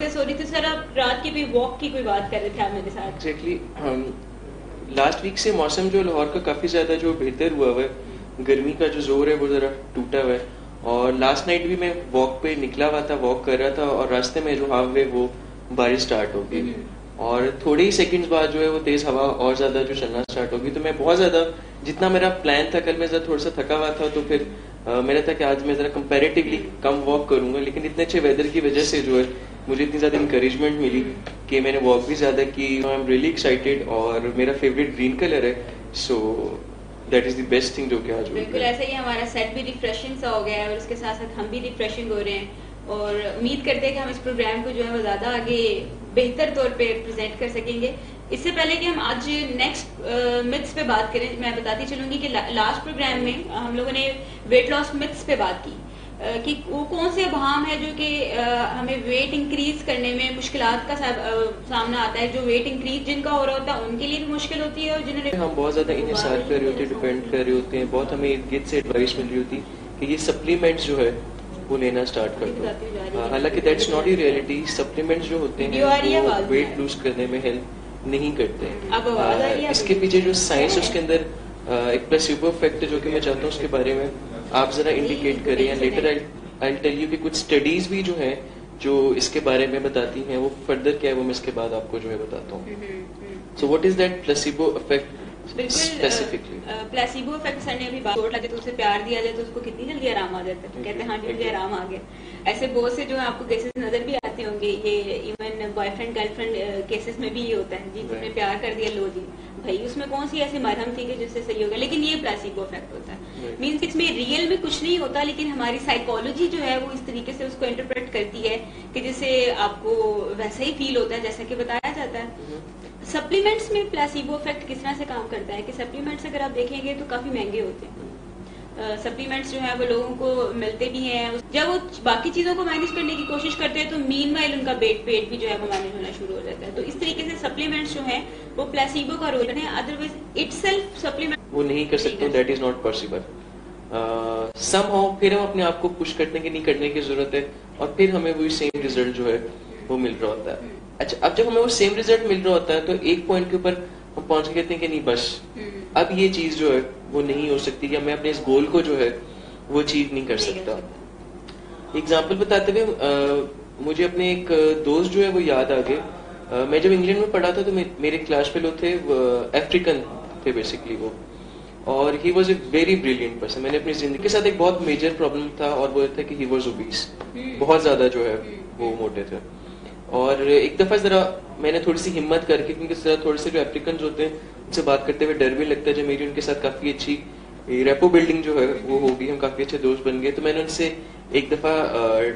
हो रही थी सर, आप रात की भी वॉक की कोई बात कर रहे थे आप मेरे साथ। एग्जैक्टली लास्ट वीक से मौसम जो लाहौर का काफ़ी ज़्यादा जो बेहतर हुआ हुआ है, गर्मी का जो जोर है वो ज़रा टूटा हुआ है। और लास्ट नाइट भी मैं वॉक पे निकला हुआ था, वॉक कर रहा था और रास्ते में जो हवा है वो बारिश स्टार्ट हो गई और थोड़े ही सेकंड्स बाद जो है वो तेज़ हवा और ज़्यादा जो चलना स्टार्ट होगी। तो मैं बहुत ज़्यादा, जितना मेरा प्लान था, कल मैं ज़रा थोड़ा सा थका हुआ था तो फिर मेरा था कि आज मैं ज़रा कंपैरेटिवली कम वॉक करूंगा, लेकिन इतने अच्छे वेदर की वजह से जो है मुझे इतनी ज़्यादा इंकरेजमेंट मिली कि मैंने वॉक भी ज़्यादा की। आई एम रियली एक्साइटेड और मेरा फेवरेट ग्रीन कलर है, so that is the best thing जो कि आज बिल्कुल ऐसा ही हमारा सेट भी रिफ्रेशिंग सा हो गया है और उसके साथ साथ हम भी रिफ्रेशिंग हो रहे हैं और उम्मीद करते हैं कि हम इस प्रोग्राम को जो है वो ज़्यादा आगे बेहतर तौर पे प्रेजेंट कर सकेंगे। इससे पहले कि हम आज नेक्स्ट मिथ्स पे बात करें, मैं बताती चलूंगी कि लास्ट प्रोग्राम में हम लोगों ने वेट लॉस मिथ्स पे बात की कि वो कौन से अभाम है जो कि हमें वेट इंक्रीज करने में मुश्किलात का सामना आता है। जो वेट इंक्रीज जिनका हो रहा होता है उनके लिए भी मुश्किल होती है और जिन्होंने हम बहुत ज्यादा इंहिसार कर रहे होते हैं, डिपेंड कर रहे होते हैं, बहुत हमें इर्द गिर्द से एडवाइस मिल रही होती कि ये सप्लीमेंट्स जो है वो लेना स्टार्ट कर दो। हालांकि that's not E reality. Supplements जो होते हैं वो वेट लूज करने में हेल्प नहीं करते। इसके पीछे जो साइंस उसके अंदर एक प्लेसिबो इफेक्ट जो कि मैं चाहता हूँ उसके बारे में आप जरा इंडिकेट करें या लेटर आई टेल यू कि कुछ स्टडीज भी जो हैं जो इसके बारे में बताती हैं, वो फर्दर क्या है वो मैं इसके बाद आपको जो है बताता हूँ। So what is that placebo effect specifically? Placebo effect sir ने अभी चोट लगे तो उसे प्यार दिया जाए तो उसको कितनी जल्दी आराम आ जाता है, तो कहते हैं हाँ जल्दी आराम आ गया। ऐसे बहुत से जो है आपको केसेस नजर भी आते होंगे, ये इवन बॉयफ्रेंड गर्लफ्रेंड केसेस में भी ये होता है जी, तुमने प्यार कर दिया लो जी भाई, उसमें कौन सी ऐसी मरहम थी कि जिससे सही हो गया। लेकिन ये प्लेसिबो इफेक्ट होता है, मीन्स इसमें रियल में कुछ नहीं होता, लेकिन हमारी साइकोलॉजी जो है वो इस तरीके से उसको इंटरप्रेट करती है कि जिससे आपको वैसा ही फील होता है जैसा कि बताया जाता है। सप्लीमेंट्स में प्लेसिबो इफेक्ट किस तरह से काम करता है कि सप्लीमेंट्स अगर आप देखेंगे तो काफी महंगे होते हैं। सप्लीमेंट्स जो है वो लोगों को मिलते भी हैं, जब वो बाकी चीजों को मैनेज करने की कोशिश करते हैं तो मीनवाइल उनका पेट भी जो है वो मैनेज होना शुरू हो जाता है। तो इस तरीके से सप्लीमेंट्स जो है वो प्लेसिबो का रोल है, अदरवाइज इटसेल्फ सप्लीमेंट वो नहीं कर सकते, that is not possible. Somehow फिर हम अपने आप को पुश करने की नहीं करने की जरूरत है और फिर हमें वही सेम रिजल्ट जो है वो मिल रहा होता है। अच्छा, अब जब हमें वो सेम रिजल्ट मिल रहा होता है तो एक पॉइंट के ऊपर हम पहुंच के कहते हैं कि नहीं बस अब ये चीज जो है वो नहीं हो सकती, या मैं अपने इस गोल को जो है वो अचीव नहीं कर सकता। एग्जाम्पल बताते हुए मुझे अपने एक दोस्त जो है वो याद आ गए। मैं जब इंग्लैंड में पढ़ा था तो मेरे क्लास फेलो थे, अफ्रीकन थे बेसिकली वो, और he was a very brilliant person. मैंने अपनी जिंदगी के साथ एक बहुत मेजर प्रॉब्लम था और वो था कि ही वॉज ओबीस, बहुत ज्यादा जो है वो मोटे थे। और एक दफा जरा मैंने थोड़ी सी हिम्मत करके, क्योंकि थोड़े से जो अफ्रीकन होते हैं उनसे बात करते हुए डर भी लगता है, जब मेरी उनके साथ काफी अच्छी रेपो बिल्डिंग जो है वो होगी, हम काफी अच्छे दोस्त बन गए, तो मैंने उनसे एक दफा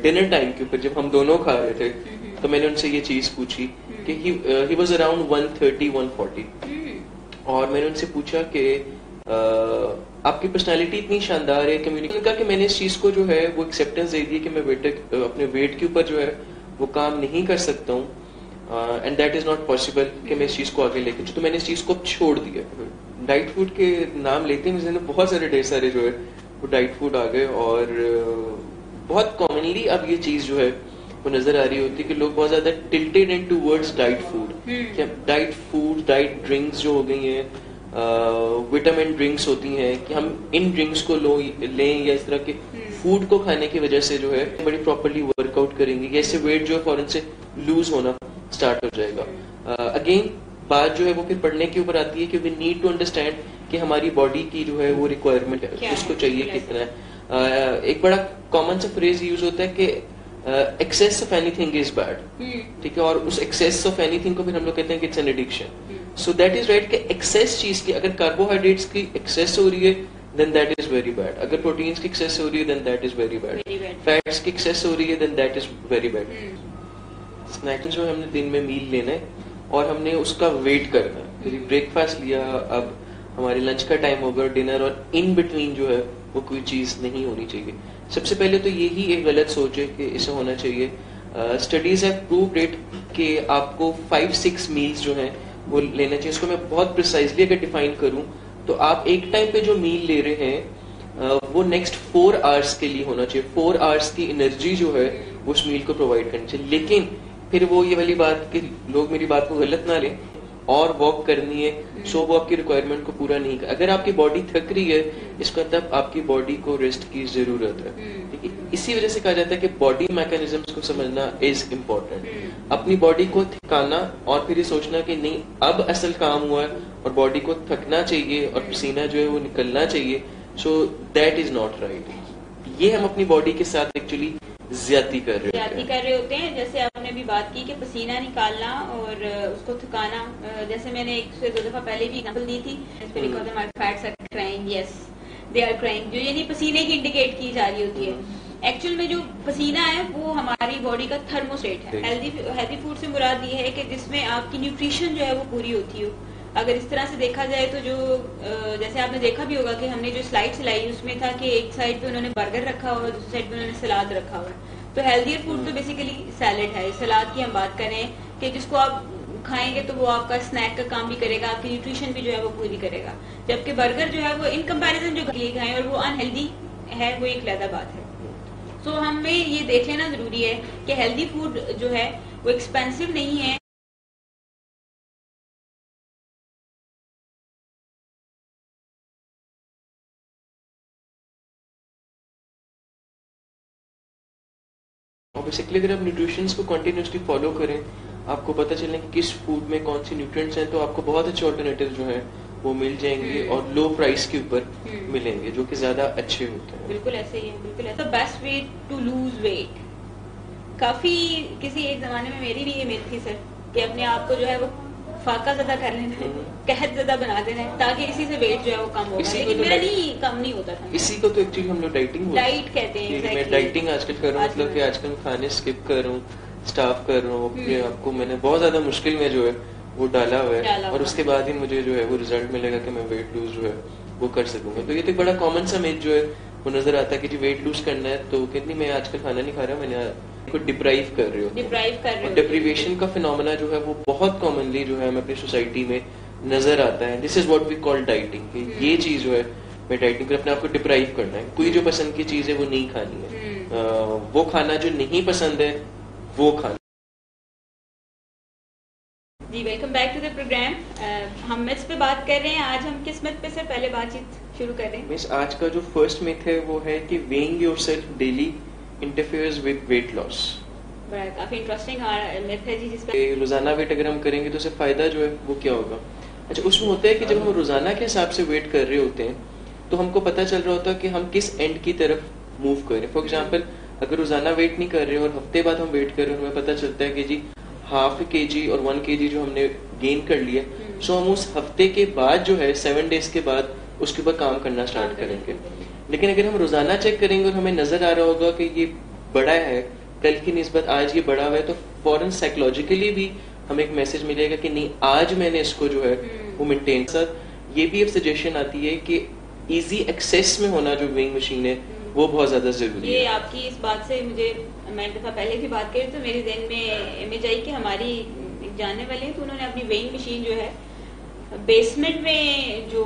डिनर टाइम के ऊपर जब हम दोनों खा रहे थे तो मैंने उनसे ये चीज पूछी कि ही वाज अराउंड 130-140 और मैंने उनसे पूछा कि आपकी पर्सनालिटी इतनी शानदार है, कम्युनिकेशन का, कि मैंने इस चीज को जो है वो एक्सेप्टेंस दे दी कि मैं अपने वेट के ऊपर जो है वो काम नहीं कर सकता हूँ and that is not possible कि मैं इस चीज को आगे लेके, तो मैंने इस चीज को छोड़ दिया। डाइट फूड के नाम लेते हैं बहुत सारे ढेर सारे जो है वो डाइट फूड आ गए और बहुत कॉमनली अब ये चीज जो है वो नजर आ रही होती है कि लोग बहुत ज्यादा टिल्टेड इन towards diet food, diet drinks जो हो गई हैं, विटामिन ड्रिंक्स होती हैं कि हम इन ड्रिंक्स को लें या इस तरह के फूड को खाने की वजह से जो है बड़ी प्रॉपर्ली वर्कआउट करेंगे, ऐसे वेट जो है फौरन से लूज होना स्टार्ट हो जाएगा। अगेन बात जो है वो फिर पढ़ने के ऊपर आती है कि वी नीड टू अंडरस्टैंड कि हमारी बॉडी की जो है वो रिक्वायरमेंट है, उसको चाहिए कितना है। एक बड़ा कॉमन सा फ्रेज यूज होता है कि excess of anything is bad, ठीक है, और उस एक्सेस ऑफ एनीथिंग को फिर हम लोग कहते हैं कि it's an addiction. So that is right कि एक्सेस चीज की, अगर कार्बोहाइड्रेट्स की एक्सेस हो रही है then that is very bad, अगर प्रोटीन्स की एक्सेस हो रही है then that is very bad, fats की एक्सेस हो रही है then that is very bad। Snacks जो हमने दिन में मील लेना है और हमने उसका वेट करना है, फिर ब्रेकफास्ट लिया, अब हमारे लंच का टाइम होगा, डिनर, और इन बिटवीन जो है वो कोई चीज नहीं होनी चाहिए। सबसे पहले तो यही एक गलत सोच है कि इसे होना चाहिए। स्टडीज हैव प्रूव्ड इट कि आपको 5-6 मील्स जो है वो लेना चाहिए। इसको मैं बहुत प्रिसाइजली अगर डिफाइन करूं तो आप एक टाइम पे जो मील ले रहे हैं वो नेक्स्ट 4 आवर्स के लिए होना चाहिए। 4 आवर्स की एनर्जी जो है उस मील को प्रोवाइड करनी चाहिए, लेकिन फिर वो ये वाली बात कि लोग मेरी बात को गलत ना लें, और वॉक करनी है, सो वो आपकी रिक्वायरमेंट को पूरा नहीं कर। अगर आपकी बॉडी थक रही है, इसका मतलब आपकी बॉडी को रेस्ट की जरूरत है, ठीक है। इसी वजह से कहा जाता है कि बॉडी मैकेनिज्म्स को समझना इज इम्पोर्टेंट। अपनी बॉडी को थकाना और फिर ये सोचना कि नहीं अब असल काम हुआ है और बॉडी को थकना चाहिए और पसीना जो है वो निकलना चाहिए, so that is not right. ये हम अपनी बॉडी के साथ एक्चुअली ज्यादती कर रहे होते हैं। जैसे आपने भी बात की कि पसीना निकालना और उसको थकाना, जैसे मैंने एक से 2 दफा पहले भी एग्जांपल दी थी, fats are crying, yes they are crying, जो यानी पसीने की इंडिकेट की जा रही होती है। एक्चुअल में जो पसीना है वो हमारी बॉडी का थर्मोस्टेट है। हेल्दी फूड से मुराद ये है कि जिसमें आपकी न्यूट्रिशन जो है वो पूरी होती हो। अगर इस तरह से देखा जाए तो जो जैसे आपने देखा भी होगा कि हमने जो स्लाइड चलाई उसमें था कि एक साइड पे उन्होंने बर्गर रखा हुआ है, दूसरी साइड पे उन्होंने सलाद रखा हुआ है। तो हेल्दियर फूड तो बेसिकली सैलेड है। सलाद की हम बात करें कि जिसको आप खाएंगे तो वो आपका स्नैक का काम भी करेगा, आपकी न्यूट्रिशन भी जो है वो पूरी करेगा। जबकि बर्गर जो है वो इन कंपैरिजन जो लिए खाएं और वो अनहेल्दी है, वो एक अलग बात है। तो हमें ये देख लेना जरूरी है कि हेल्दी फूड जो है वो एक्सपेंसिव नहीं है। और बेसिकली अगर आप न्यूट्रिशंस को कंटिन्यूसली फॉलो करें, आपको पता चले कि किस फूड में कौन सी न्यूट्रिएंट्स हैं, तो आपको बहुत अच्छे ऑल्टरनेटिव जो है वो मिल जाएंगे और लो प्राइस के ऊपर मिलेंगे, जो कि ज्यादा अच्छे होते हैं। बिल्कुल ऐसे ही है, बिल्कुल ऐसा। Best way to lose weight, काफी किसी एक जमाने में मेरी भी ये मिथ थी सर कि अपने आप को जो है वो फाका ज्यादा कर लेना है, कहत ज्यादा बना देना है ताकि इसी से वेट जो है वो कम होगा, लेकिन मेरा नहीं कम नहीं होता था। इसी को तो एक्चुअली हम लोग डाइट कहते हैं। मैं डाइटिंग आजकल कर रहा हूँ, मतलब कि आजकल मैं खाने स्किप कर रहा हूँ, स्टाफ कर रहा हूँ। ये आपको मैंने बहुत ज्यादा मुश्किल में जो है वो डाला हुआ है, और उसके बाद ही मुझे जो है वो रिजल्ट मिलेगा कि मैं वेट लूज जो है वो कर सकूंगा। तो ये तो बड़ा कॉमन सा मिथ जो है वो नजर आता है कि जी वेट लूज करना है तो कितनी मैं आजकल खाना नहीं खा रहा, मैंने को डिप्राइव कर रहे हो। डिप्रीवेशन का फिनोमेना जो है वो बहुत कॉमनली जो है हमें अपनी सोसाइटी में नजर आता है। This is what we call dieting. ये चीज जो है मैं डाइटिंग कर अपने आप को डिप्राइव करना है। कोई जो पसंद की चीज है वो नहीं खानी है, वो खाना जो नहीं पसंद है वो खाना। जी welcome back to the programme. हम मिथ्स पे बात कर रहे हैं। आज हम किस मिथ पे से पहले बातचीत शुरू कर रहे हैं? मिस आज का जो फर्स्ट मिथ है वो है कि weighing yourself daily interferes with weight loss. काफी इंटरेस्टिंग मिथ है जी, जिसपे रोजाना वेट अगर हम करेंगे तो उससे फायदा जो है वो क्या होगा। अच्छा, उसमें होता है कि जब हम रोजाना के हिसाब से वेट कर रहे होते हैं तो हमको पता चल रहा होता है कि हम किस एंड की तरफ मूव करें। फॉर एग्जाम्पल, अगर रोजाना वेट नहीं कर रहे और हफ्ते बाद हम वेट कर रहे हैं, हमें पता चलता है कि जी ½ kg और 1 kg जो हमने गेन कर लिया, सो हम उस हफ्ते के बाद जो है 7 डेज के बाद उसके ऊपर काम करना स्टार्ट करेंगे। लेकिन अगर हम रोजाना चेक करेंगे और हमें नजर आ रहा होगा कि ये बड़ा है, कल की निस्बत आज ये बड़ा हुआ है, तो फौरन साइकोलॉजिकली भी हमें एक मैसेज मिलेगा कि नहीं आज मैंने इसको जो है वो मेंटेन। सर ये भी एक सजेशन आती है कि इजी एक्सेस में होना जो वेइंग मशीन है वो बहुत ज्यादा जरूरी है। ये आपकी इस बात से मुझे, मैं एक दफा पहले भी बात करी तो मेरे ज़हन में इमेज आई कि हमारी जानने वाले हैं तो उन्होंने अपनी वेइंग मशीन जो है बेसमेंट में जो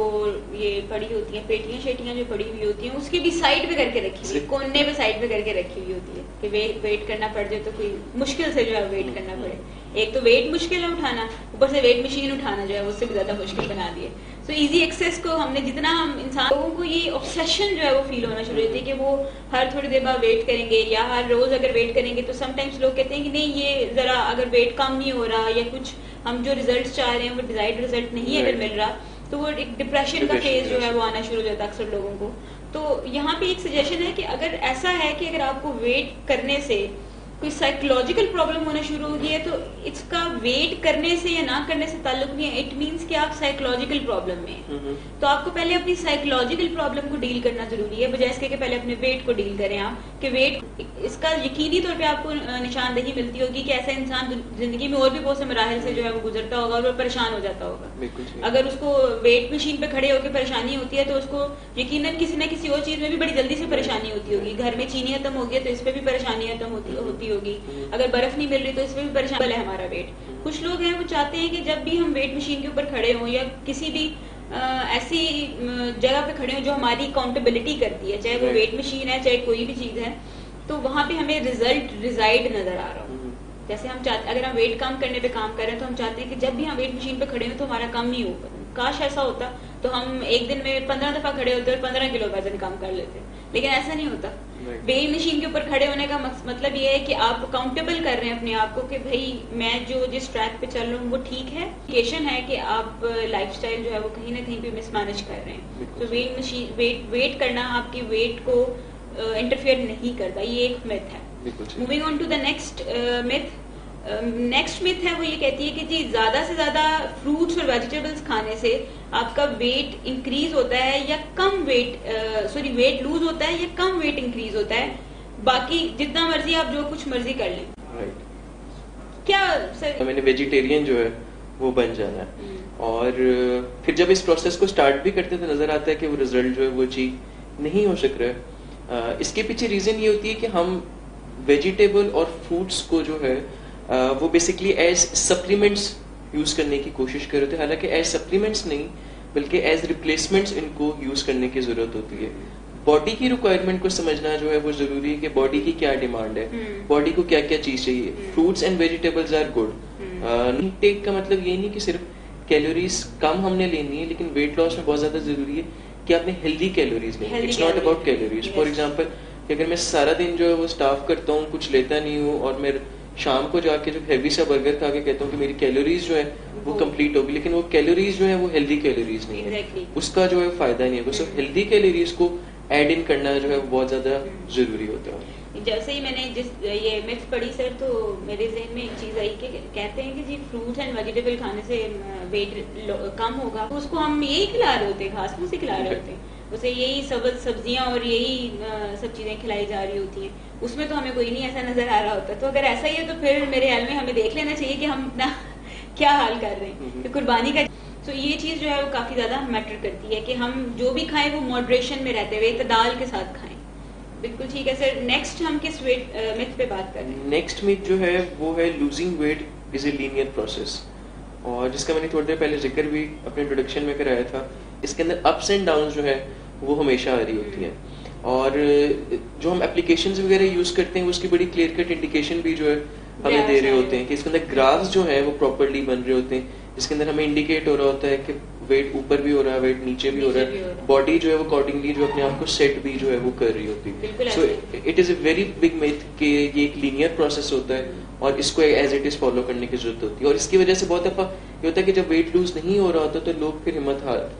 ये पड़ी होती है, पेटियां शेटियां जो पड़ी हुई होती हैं उसकी भी साइड पे करके रखी हुई, कोने पे साइड पे करके रखी हुई होती है कि वेट करना पड़ जाए तो कोई मुश्किल से जो है वेट करना पड़े। एक तो वेट मुश्किल है उठाना, ऊपर से वेट मशीन उठाना जो है उससे भी ज्यादा मुश्किल बना दिए। सो इजी एक्सेस को हमने जितना, हम इंसान लोगों को ये ऑब्सेशन जो है वो फील होना शुरू होती है कि वो हर थोड़ी देर बाद वेट करेंगे या हर रोज अगर वेट करेंगे तो समटाइम्स लोग कहते हैं कि नहीं ये जरा अगर वेट कम नहीं हो रहा या कुछ हम जो रिजल्ट चाह रहे हैं वो डिजायर्ड रिजल्ट नहीं अगर मिल रहा तो वो एक डिप्रेशन का फेज जो है वो आना शुरू हो जाता है अक्सर लोगों को। तो यहाँ पे एक सजेशन है कि अगर ऐसा है कि अगर आपको वेट करने से कोई साइकोलॉजिकल प्रॉब्लम होना शुरू होगी है तो इसका वेट करने से या ना करने से ताल्लुक नहीं है। इट मींस कि आप साइकोलॉजिकल प्रॉब्लम में हैं। तो आपको पहले अपनी साइकोलॉजिकल प्रॉब्लम को डील करना जरूरी है, बजाय इसके कि पहले अपने वेट को डील करें आप कि वेट, इसका यकीनी तौर पे आपको निशानदेही मिलती होगी कि ऐसा इंसान जिंदगी में और भी बहुत से मराहल से जो है वो गुजरता होगा और वो परेशान हो जाता होगा। अगर उसको वेट मशीन पे खड़े होकर परेशानी होती है तो उसको यकीनन किसी न किसी और चीज में भी बड़ी जल्दी से परेशानी होती होगी। घर में चीनी खत्म हो गई तो इस पे भी परेशानी खत्म होती होगी, अगर बर्फ नहीं मिल रही तो इसमें भी परेशान है हमारा वेट। कुछ लोग हैं वो चाहते हैं कि जब भी हम वेट मशीन के ऊपर खड़े हों या किसी भी ऐसी जगह पे खड़े हों जो हमारी अकाउंटेबिलिटी करती है, चाहे वो वेट मशीन है चाहे कोई भी चीज है, तो वहां पे हमें रिजल्ट रिजाइड नजर आ रहा हो। जैसे हम चाहते, अगर हम वेट कम करने पे काम कर रहे हैं तो हम चाहते हैं कि जब भी हम वेट मशीन पे खड़े हो तो हमारा कम ही हो। काश ऐसा होता तो हम एक दिन में 15 दफा खड़े होते और 15 किलो वजन कम कर लेते, लेकिन ऐसा नहीं होता। वेट मशीन के ऊपर खड़े होने का मतलब ये है कि आप अकाउंटेबल कर रहे हैं अपने आप को कि भाई मैं जो जिस ट्रैक पे चल रहा हूँ वो ठीक है। इंडिकेशन है कि आप लाइफस्टाइल जो है वो कहीं ना कहीं पे मिसमैनेज कर रहे हैं। तो वेट मशीन वेट करना आपकी वेट को इंटरफेयर नहीं करता, ये एक मिथ है। Moving on to the next myth. Next myth है वो ये कहती है कि जी ज्यादा से ज्यादा फ्रूट्स और वेजिटेबल्स खाने से आपका वेट इंक्रीज होता है या कम वेट वेट लूज होता है या कम वेट इंक्रीज होता है, बाकी जितना मर्जी आप जो कुछ मर्जी कर लें। राइट। क्या सर मैंने वेजिटेरियन जो है वो बन जाना है, और फिर जब इस प्रोसेस को स्टार्ट भी करते तो नजर आता है कि वो रिजल्ट जो है वो अचीव नहीं हो सक रहा है। इसके पीछे रीजन ये होती है कि हम वेजिटेबल और फ्रूट्स को जो है वो बेसिकली एज सप्लीमेंट्स यूज करने की कोशिश कर रहे थे, हालांकि एज सप्लीमेंट्स नहीं बल्कि एज रिप्लेसमेंट्स इनको यूज करने की जरूरत होती है। बॉडी की रिक्वायरमेंट को समझना जो है वो जरूरी है कि बॉडी की क्या डिमांड है, बॉडी को क्या क्या चीज चाहिए। Fruits and vegetables are good. Intake का मतलब ये नहीं कि सिर्फ कैलोरीज कम हमने लेनी है, लेकिन वेट लॉस में बहुत ज्यादा जरूरी है कि आपने हेल्दी कैलोरीज लेनी। It's not about calories. For example अगर मैं सारा दिन जो है वो स्टाफ करता हूँ, कुछ लेता नहीं हूँ, और मैं शाम को जाके जो हैवी सा बर्गर खा के कहता हूँ कि मेरी कैलोरीज जो है वो कंप्लीट होगी, लेकिन वो कैलोरीज जो है वो हेल्दी कैलोरीज नहीं है, उसका जो है फायदा नहीं है। सो हेल्दी कैलोरीज को ऐड इन करना जो है वो बहुत ज्यादा जरूरी होता है। जैसे ही मैंने ये मिथ पढ़ी सर, तो मेरे जहन में एक चीज आई कि कहते हैं कि जी फ्रूट्स एंड वेजिटेबल खाने से वेट कम होगा, तो उसको हम यही खिला रहे होते हैं, घास फूस ही खिला रहे होते हैं, उसे यही सब्जियां और यही सब चीजें खिलाई जा रही होती हैं, उसमें तो हमें कोई नहीं ऐसा नजर आ रहा होता। तो अगर ऐसा ही है तो फिर मेरे ख्याल में हमें देख लेना चाहिए कि हम अपना क्या हाल कर रहे हैं, कि कुर्बानी का। तो ये चीज जो है वो काफी ज्यादा मैटर करती है कि हम जो भी खाएं वो मॉडरेशन में रहते हुए इत्तेदाल के साथ खाएं। बिल्कुल ठीक है सर। नेक्स्ट हम किस मिथ पे बात कर रहे हैं? नेक्स्ट मिथ जो है वो है losing weight is a linear process, और जिसका मैंने थोड़ी देर पहले जिक्र भी अपने इंट्रोडक्शन में कराया था। इसके अंदर अप्स एंड डाउन जो है वो हमेशा आ रही होती है, और जो हम एप्लीकेशंस वगैरह यूज करते हैं उसकी बड़ी क्लियर कट इंडिकेशन भी जो है हमें दे रहे होते हैं कि इसके अंदर ग्राफ्स जो है वो प्रॉपर्ली बन रहे होते हैं, जिसके अंदर हमें इंडिकेट हो रहा होता है कि वेट ऊपर भी हो रहा है, वेट नीचे भी हो रहा है, बॉडी जो है वो अकॉर्डिंगली जो अपने आप को सेट भी जो है वो कर रही होती है। So it is a very big myth कि ये एक लीनियर प्रोसेस होता है और इसको एज इट इज फॉलो करने की जरूरत होती है। और इसकी वजह से बहुत दफा ये होता है कि जब वेट लूज नहीं हो रहा होता तो लोग फिर हिम्मत हार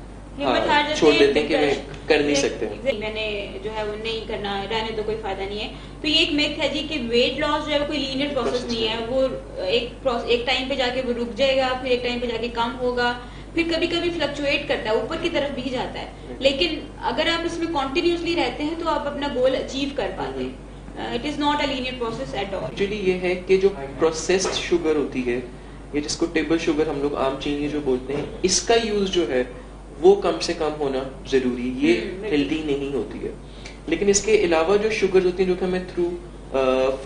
छोड़ देते हैं कि मैं कर नहीं सकते, मैंने जो है वो नहीं करना, रहने तो कोई फायदा नहीं है। तो ये एक मिथ है जी कि वेट लॉस जो है कोई लीनियर प्रोसेस नहीं है, वो एक टाइम पे जाके वो रुक जाएगा, फिर एक टाइम पे जाके कम होगा, फिर कभी कभी फ्लक्चुएट करता है, ऊपर की तरफ भी जाता है, लेकिन अगर आप इसमें कॉन्टिन्यूसली रहते हैं तो आप अपना गोल अचीव कर पाते हैं। It is not a linear process at all. Actually ये है कि जो प्रोसेस्ड शुगर होती है, ये जिसको टेबल शुगर हम लोग आम चीनी जो बोलते हैं, इसका यूज जो है वो कम से कम होना जरूरी, ये हेल्दी नहीं होती है। लेकिन इसके अलावा जो शुगर होती है जो कि हमें थ्रू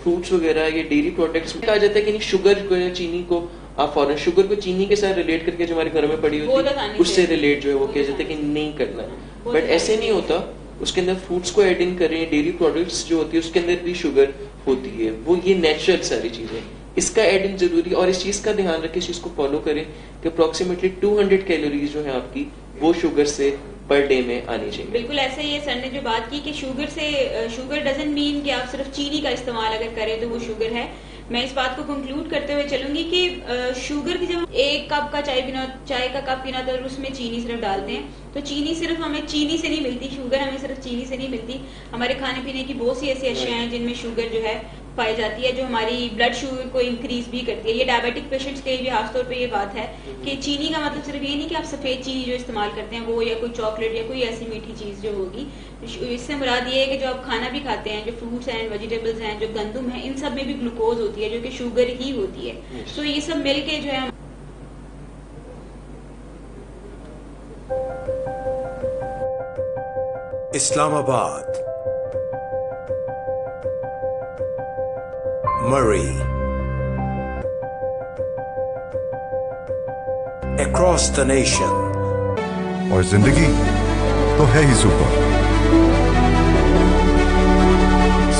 फ्रूट्स वगैरह या डेयरी प्रोडक्ट्स में कहा जाता है कि नहीं, शुगर को या चीनी को आप फॉरन शुगर को चीनी के साथ रिलेट करके जो हमारे घर में पड़ी होती है उससे रिलेट जो है वो कहा जाता है कि नहीं करना, बट ऐसे नहीं होता। उसके अंदर फ्रूट्स को ऐड इन करें, डेयरी प्रोडक्ट्स जो होती है उसके अंदर भी शुगर होती है, वो ये नेचुरल सारी चीजें, इसका ऐड इन जरूरी। और इस चीज का ध्यान रखें, इस चीज को फॉलो करें कि अप्रोक्सीमेटली 200 कैलोरीज जो है आपकी वो शुगर से पर डे में आनी चाहिए। बिल्कुल ऐसे ही सर ने जो बात की कि शुगर डजंट मीन कि आप सिर्फ चीनी का इस्तेमाल अगर करें तो वो शुगर है। मैं इस बात को कंक्लूड करते हुए चलूंगी कि शुगर की जब एक कप का चाय का कप पीना तो उसमें चीनी सिर्फ डालते हैं, तो चीनी सिर्फ हमें चीनी से नहीं मिलती, शुगर हमें सिर्फ चीनी से नहीं मिलती। हमारे खाने पीने की बहुत सी ऐसी अशियाएं हैं जिनमें शुगर जो है पाई जाती है, जो हमारी ब्लड शुगर को इंक्रीज भी करती है। ये डायबिटिक पेशेंट्स के लिए भी खासतौर पे ये बात है कि चीनी का मतलब सिर्फ ये नहीं कि आप सफेद चीनी जो इस्तेमाल करते हैं वो, या कोई चॉकलेट या कोई ऐसी मीठी चीज जो होगी, इससे मुराद ये है कि जो आप खाना भी खाते हैं, जो फ्रूट्स एंड वेजिटेबल्स हैं, जो गंदुम है, इन सब में भी ग्लूकोज होती है जो कि शुगर ही होती है। तो ये सब मिलके जो है Islamabad, Murray, across the nation. और जिंदगी तो है ही सुपर।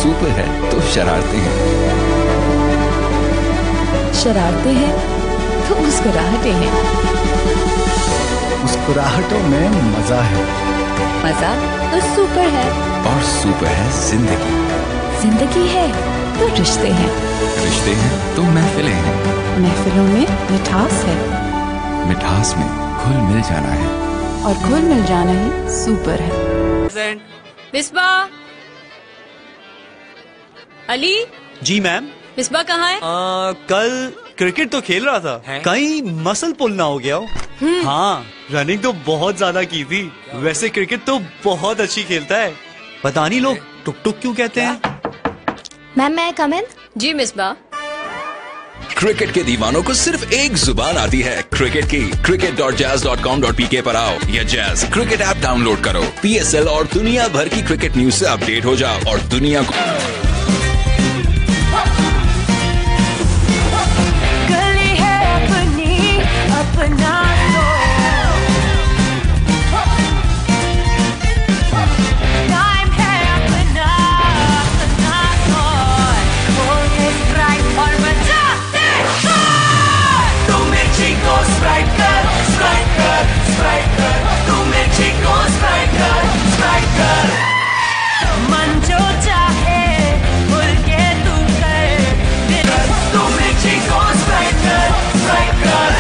सुपर है तो शरारतें हैं। शरारतें हैं तो मुस्कुराहटें हैं। मुस्कुराहटों में मजा है। मजा तो सुपर है। और सुपर है जिंदगी। जिंदगी है तो रिश्ते हैं। रिश्ते हैं तो महफिलें हैं। महफिलों में मिठास है। मिठास में घुल मिल जाना है। और घुल मिल जाना ही सुपर है। मिसबा, अली। जी मैम। मिसबा कहाँ है? कल क्रिकेट तो खेल रहा था, कहीं मसल पुल ना हो गया हो। हाँ, रनिंग तो बहुत ज्यादा की थी। वैसे क्रिकेट तो बहुत अच्छी खेलता है, पता नहीं लोग टुक टुक क्यों कहते हैं। मैम मैं कम इन? जी मिसबा। क्रिकेट के दीवानों को सिर्फ एक जुबान आती है क्रिकेट की। cricket.jazz.com.pk पर आओ या जैज क्रिकेट ऐप डाउनलोड करो। PSL और दुनिया भर की क्रिकेट न्यूज से अपडेट हो जाओ और दुनिया को गली है अपनी अपना तो टाइम है अपना अपना तो खोल के स्ट्राइक और बजाते हो। तू मिर्ची को स्ट्राइक कर स्ट्राइक कर स्ट्राइक कर। तू मिर्ची को स्ट्राइक कर स्ट्राइक कर। मन जो चाहे खुल के तू कर। तू मिर्ची को स्ट्राइक कर स्ट्राइक कर।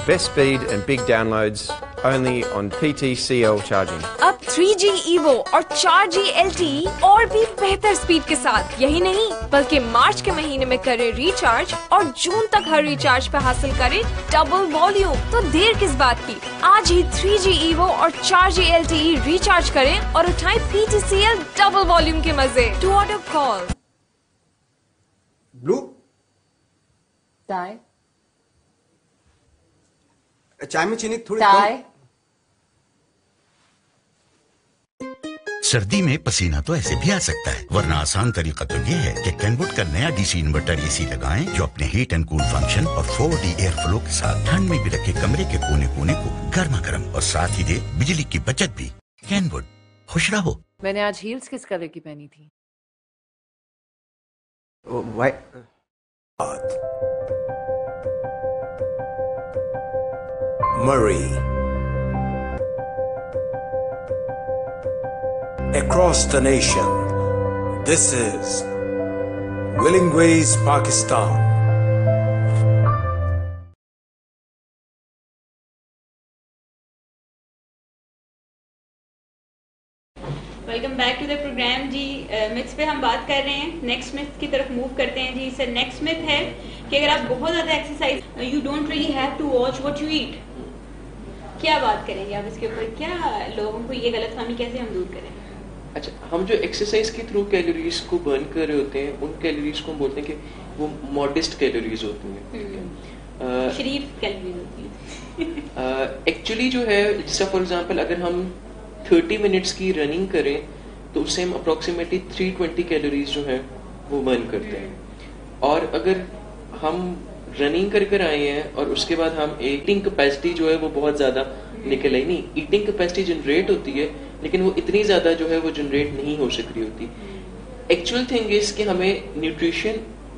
Best speed and big downloads only on PTCL charging. अब 3G Evo और 4G LTE और भी बेहतर स्पीड के साथ। यही नहीं बल्कि मार्च के महीने में करें रिचार्ज और जून तक हर रिचार्ज पे हासिल करें डबल वॉल्यूम। तो देर किस बात की, आज ही 3G Evo और 4G LTE रिचार्ज करें और उठाएं PTCL डबल वॉल्यूम के मजे। टू ऑर्डर कॉल ब्लू चाय चाय में चीनी थोड़ी चाय। सर्दी में पसीना तो ऐसे भी आ सकता है, वरना आसान तरीका तो ये है कि कैनवुड का नया डीसी इन्वर्टर एसी लगाएं जो अपने हीट एंड कूल फंक्शन और 4D एयर फ्लो के साथ ठंड में भी रखे कमरे के कोने कोने को गर्मा गर्म और साथ ही दे बिजली की बचत भी। कैनवुड, खुश रहो। मैंने आज हील्स किस कलर की पहनी थी? Murray. Across the nation, this is Willing Ways, Pakistan. Welcome back to the program जी। मिथ्स पे हम बात कर रहे हैं, नेक्स्ट मिथ की तरफ मूव करते हैं जी। सर नेक्स्ट मिथ है कि अगर आप बहुत ज्यादा exercise, you don't really have to watch what you eat. क्या बात करेंगे आप इसके ऊपर? क्या लोगों को ये गलतफहमी कैसे हम दूर करें? अच्छा, हम जो एक्सरसाइज के थ्रू कैलोरीज को बर्न कर रहे होते हैं, उन कैलोरीज को हम बोलते हैं कि वो मॉडेस्ट कैलोरीज होती हैं, शरीफ कैलोरीज होती हैं। एक्चुअली जो है, जैसा फॉर एग्जांपल अगर हम 30 मिनट्स की रनिंग करें तो उससे हम अप्रोक्सीमेटली 320 कैलोरीज जो है वो बर्न करते हैं। और अगर हम रनिंग कर कर आए हैं और उसके बाद हम ईटिंग कैपेसिटी जो है वो बहुत ज्यादा निकल आई, नहीं, ईटिंग कैपेसिटी जनरेट होती है लेकिन वो इतनी ज्यादा जो है वो जनरेट नहीं हो सक रही होती। एक्चुअल थिंग इज कि हमें न्यूट्रिशन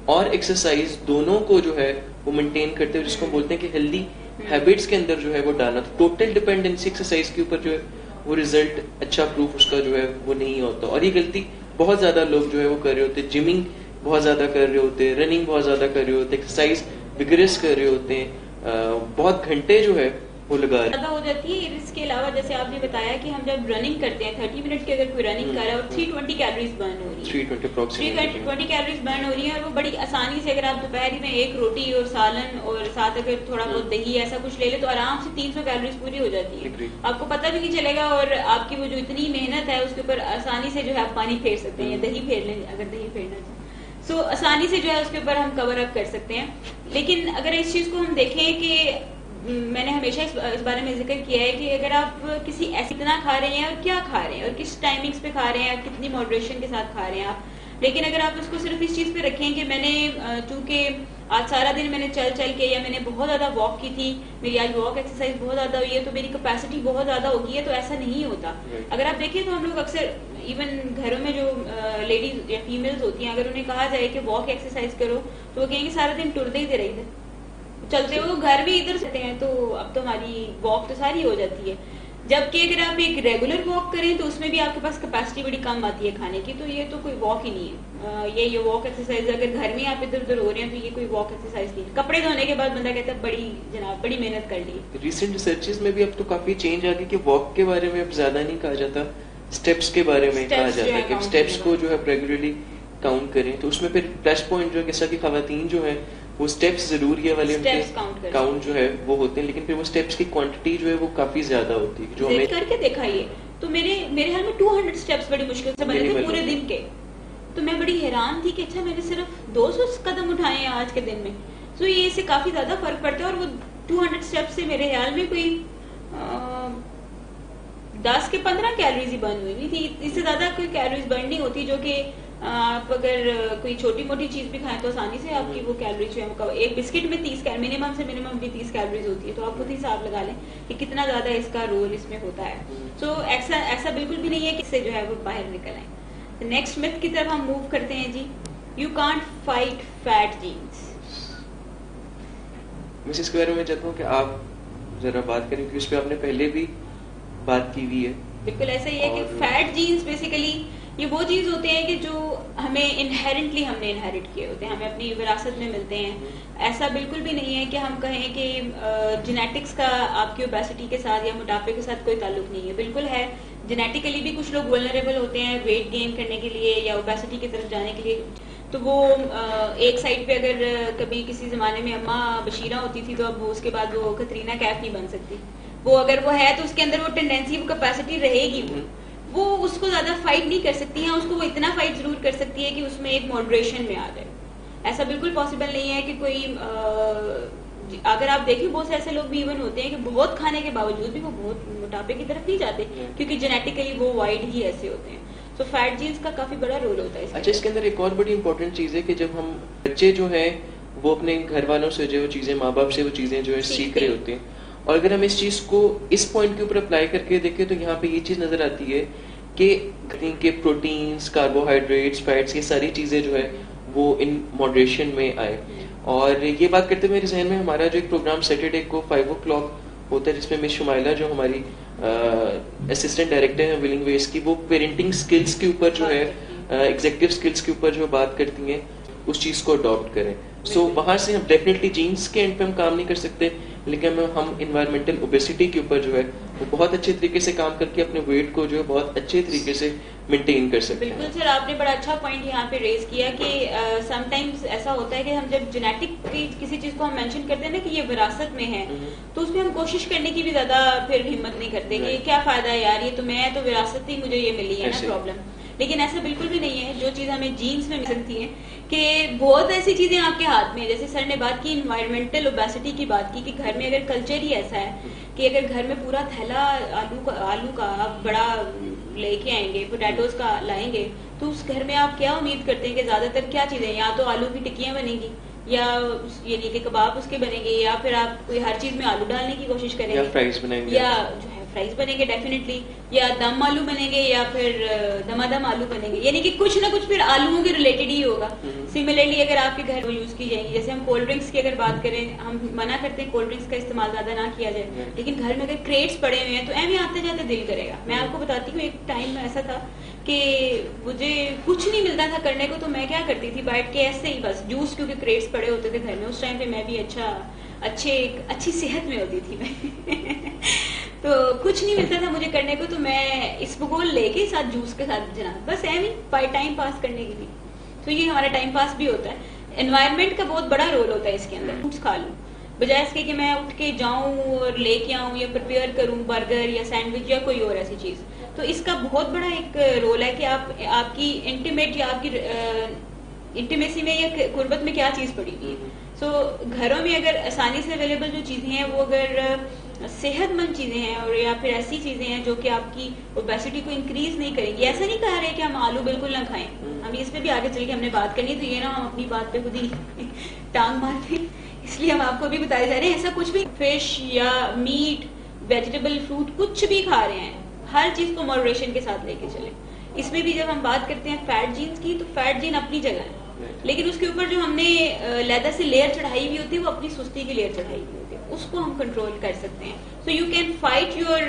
और एक्सरसाइज दोनों को जो है वो मेंटेन करते हुए, जिसको बोलते हैं कि हेल्दी हैबिट्स के अंदर जो है वो डालना। तो टोटल डिपेंडेंसी एक्सरसाइज के ऊपर जो है वो रिजल्ट अच्छा प्रूफ उसका जो है वो नहीं होता। और ये गलती बहुत ज्यादा लोग जो है वो कर रहे होते, जिमिंग बहुत ज्यादा कर रहे होते, रनिंग बहुत ज्यादा कर रहे होते, एक्सरसाइज विगरस कर रहे होते हैं, बहुत घंटे जो है वो लगा रहे ज्यादा हो जाती है। इसके अलावा जैसे आपने बताया कि हम जब रनिंग करते हैं 30 मिनट की अगर कोई रनिंग कर रहा है और 320 कैलोरीज बर्न हो रही है, 320 कैलोरीज बर्न हो रही है, और वो बड़ी आसानी से अगर आप दोपहर में एक रोटी और सालन और साथ अगर थोड़ा बहुत दही ऐसा कुछ ले ले तो आराम से 300 कैलोरीज पूरी हो जाती है। आपको पता भी नहीं चलेगा और आपकी वो जो इतनी मेहनत है उसके ऊपर आसानी से जो है आप पानी फेर सकते हैं या दही फेर लें अगर दही फेरना चाहें। सो आसानी से जो है उसके ऊपर हम कवर अप कर सकते हैं। लेकिन अगर इस चीज को हम देखें कि मैंने हमेशा इस बारे में जिक्र किया है कि अगर आप किसी ऐसी इतना खा रहे हैं और क्या खा रहे हैं और किस टाइमिंग्स पे खा रहे हैं, कितनी मॉडरेशन के साथ खा रहे हैं, आप लेकिन अगर आप उसको सिर्फ इस चीज पे रखें कि मैंने चूंकि आज सारा दिन मैंने चल के या मैंने बहुत ज्यादा वॉक की थी, मेरी आज वॉक एक्सरसाइज बहुत ज्यादा हुई है तो मेरी कैपेसिटी बहुत ज्यादा होगी है, तो ऐसा नहीं होता। अगर आप देखें तो हम लोग अक्सर इवन घरों में जो लेडीज या फीमेल्स होती हैं, अगर उन्हें कहा जाए कि वॉक एक्सरसाइज करो तो वो कहेंगे सारा दिन टुरते ही रही थे, चलते हुए घर भी इधर से हैं, तो अब तो हमारी वॉक तो सारी हो जाती है। जबकि अगर आप एक रेगुलर वॉक करें तो उसमें भी आपके पास कैपेसिटी बड़ी कम आती है खाने की, तो ये तो कोई वॉक ही नहीं है। ये वॉक एक्सरसाइज अगर घर में आप इधर उधर हो रहे हैं तो ये कोई वॉक एक्सरसाइज नहीं। कपड़े धोने के बाद बंदा कहता है बड़ी मेहनत कर ली। रिसेंट रिसर्चेस में भी अब तो काफी चेंज आ गई कि वॉक के बारे में अब ज्यादा नहीं कहा जाता, स्टेप्स के बारे में कहा जाता है कि स्टेप्स को जो है रेगुलरली काउंट करें। तो उसमें फिर प्लस पॉइंट जो है जैसा कि खवातीन जो है वो स्टेप्स जरूर ये वाले उनके काउंट जो है वो होते हैं, लेकिन फिर वो स्टेप्स की क्वांटिटी जो है वो काफी ज्यादा होती है। जो हमें करके देखा ये तो मेरे हाल में 200 स्टेप्स बड़ी मुश्किल से बने थे पूरे दिन के, तो मैं बड़ी हैरान थी कि अच्छा मैंने सिर्फ 200 कदम उठाए हैं आज के दिन में। तो ये इससे काफी ज्यादा फर्क पड़ता है। और वो 200 स्टेप्स से मेरे ख्याल में कोई 10 के 15 कैलोरीज ही बर्न हुई थी, इससे ज्यादा कोई कैलोरीज बर्न नहीं होती। जो कि आप अगर कोई छोटी मोटी चीज भी खाएं तो आसानी से आपकी वो कैलोरी जो है, एक बिस्किट में 30 मिनिमम से मिनिमम भी 30 कैलोरीज होती है, तो आप खुद ही हिसाब लगा लें कि कितना ज्यादा इसका रोल इसमें होता है। तो ऐसा बिल्कुल भी नहीं है कि इससे जो है वो बाहर निकल आए। नेक्स्ट मिथ की तरफ हम मूव करते हैं जी। You can't fight fat genes. मैं इसके बारे में चाहता हूँ कि आप जरा बात करें क्योंकि उस पर आपने पहले भी बात की हुई है। बिल्कुल ऐसा ही है कि फैट जीन्स बेसिकली ये वो चीज होते हैं कि जो हमें इनहेरेंटली हमने इनहेरिट किए होते हैं, हमें अपनी विरासत में मिलते हैं। ऐसा बिल्कुल भी नहीं है कि हम कहें कि जेनेटिक्स का आपकी ओबेसिटी के साथ या मोटापे के साथ कोई ताल्लुक नहीं है, बिल्कुल है। जेनेटिकली भी कुछ लोग वल्नरेबल होते हैं वेट गेन करने के लिए या ओबेसिटी की तरफ जाने के लिए। तो वो एक साइड पे अगर कभी किसी जमाने में अम्मा बशीरा होती थी तो अब वो उसके बाद वो कतरीना कैफ नहीं बन सकती। वो अगर वो है तो उसके अंदर वो टेंडेंसी वो कैपेसिटी रहेगी, वो उसको ज्यादा फाइट नहीं कर सकती है। उसको वो इतना फाइट जरूर कर सकती है कि उसमें एक मॉडरेशन में आ जाए। ऐसा बिल्कुल पॉसिबल नहीं है कि कोई अगर आप देखें बहुत से ऐसे लोग भी इवन होते हैं कि बहुत खाने के बावजूद भी वो बहुत मोटापे की तरफ नहीं जाते क्योंकि जेनेटिकली वो वाइड ही ऐसे होते हैं। तो फैट जीन्स का काफी बड़ा रोल होता है। अच्छा, इसके अंदर एक और बड़ी इंपॉर्टेंट चीज है कि जब हम बच्चे जो है वो अपने घर वालों से जो चीजें, माँ बाप से वो चीजें जो है सीख रहे होते हैं, और अगर हम इस चीज को इस पॉइंट के ऊपर अप्लाई करके देखें तो यहाँ पे ये चीज नजर आती है कि प्रोटीन्स, कार्बोहाइड्रेट्स, फैट्स, ये सारी चीजें जो है वो इन मॉडरेशन में आए। और ये बात करते मेरे जहन में हमारा जो एक प्रोग्राम सैटरडे को 5 o'clock होता है जिसमें मिस शुमाइला जो हमारी असिस्टेंट डायरेक्टर है विलिंग वेज की, वो पेरेंटिंग स्किल्स के ऊपर जो है एग्जीक्यूटिव स्किल्स के ऊपर जो बात करती हैं उस चीज को अडॉप्ट करें। सो वहां से हम डेफिनेटली जीन्स के एंड पे हम काम नहीं कर सकते, लेकिन हम इन्वायरमेंटल ओबेसिटी के ऊपर जो है वो बहुत अच्छे तरीके से काम करके अपने वेट को जो है बहुत अच्छे तरीके से मेंटेन कर सकते हैं। बिल्कुल सर, आपने बड़ा अच्छा पॉइंट यहाँ पे रेज किया कि समटाइम्स ऐसा होता है कि हम जब जेनेटिक की किसी चीज को हम मेंशन करते हैं ना कि ये विरासत में है, तो उसमें हम कोशिश करने की भी ज्यादा फिर हिम्मत नहीं करते कि क्या फायदा है यार, ये तो मैं तो विरासत ही मुझे ये मिली है ना प्रॉब्लम। लेकिन ऐसा बिल्कुल भी नहीं है। जो चीज हमें जीन्स में मिल सकती है कि बहुत ऐसी चीजें आपके हाथ में, जैसे सर ने बात की इन्वायरमेंटल ओबेसिटी की बात की कि घर में अगर कल्चर ही ऐसा है कि अगर घर में पूरा थैला आलू का आप बड़ा लेके आएंगे, पोटैटोज का लाएंगे, तो उस घर में आप क्या उम्मीद करते हैं कि ज्यादातर क्या चीजें, या तो आलू की टिक्कियां बनेगी या यानी कि कबाब उसके बनेंगे, या फिर आप कोई हर चीज में आलू डालने की कोशिश करेंगे, या फ्राइज बनेंगे, या जो है फ्राइज बनेंगे डेफिनेटली, या दम आलू बनेंगे, या फिर दमादम आलू बनेंगे, यानी कि कुछ ना कुछ फिर आलूओं के रिलेटेड ही होगा। सिमिलरली अगर आपके घर में यूज की जाएगी, जैसे हम कोल्ड ड्रिंक्स की अगर बात करें, हम मना करते हैं कोल्ड ड्रिंक्स का इस्तेमाल ज्यादा ना किया जाए, लेकिन घर में अगर क्रेट्स पड़े हुए हैं तो एम आते जाते दिल करेगा। मैं आपको बताती हूँ एक टाइम ऐसा था कि मुझे कुछ नहीं मिलता था करने को, तो मैं क्या करती थी बैठ के ऐसे ही बस जूस, क्योंकि क्रेट्स पड़े होते थे घर में उस टाइम पे, मैं भी अच्छी सेहत में होती थी मैं तो कुछ नहीं मिलता था मुझे करने को, तो मैं इसबगोल लेके साथ जूस के साथ जना बस एम ही टाइम पास करने के लिए। तो ये हमारा टाइम पास भी होता है। एनवायरनमेंट का बहुत बड़ा रोल होता है इसके अंदर। फ्रूट्स खा लूं बजाय इसके कि मैं उठ के जाऊं और लेके आऊं या प्रिपेयर करूं बर्गर या सैंडविच या कोई और ऐसी चीज, तो इसका बहुत बड़ा एक रोल है कि आपकी इंटीमेट या आपकी इंटीमेसी में या कुर्बत में क्या चीज पड़ी हुई है। सो घरों में अगर आसानी से अवेलेबल जो चीजें हैं वो अगर सेहतमंद चीजें हैं और या फिर ऐसी चीजें हैं जो कि आपकी ओबेसिटी को इंक्रीज नहीं करेंगी। ऐसा नहीं कह रहे कि हम आलू बिल्कुल ना खाएं, हम इस पे भी आगे चल के हमने बात करनी है, तो ये ना हम अपनी बात पे खुद ही टांग मारते हैं, इसलिए हम आपको भी बताए जा रहे हैं। ऐसा कुछ भी फिश या मीट, वेजिटेबल, फ्रूट कुछ भी खा रहे हैं, हर चीज को मॉडरेशन के साथ लेके चले। इसमें भी जब हम बात करते हैं फैट जीन्स की, तो फैट जीन अपनी जगह है, लेकिन उसके ऊपर जो हमने लेदर से लेयर चढ़ाई हुई होती है वो अपनी सुस्ती की लेयर चढ़ाई हुई होती है, उसको हम कंट्रोल कर सकते हैं। So you can fight your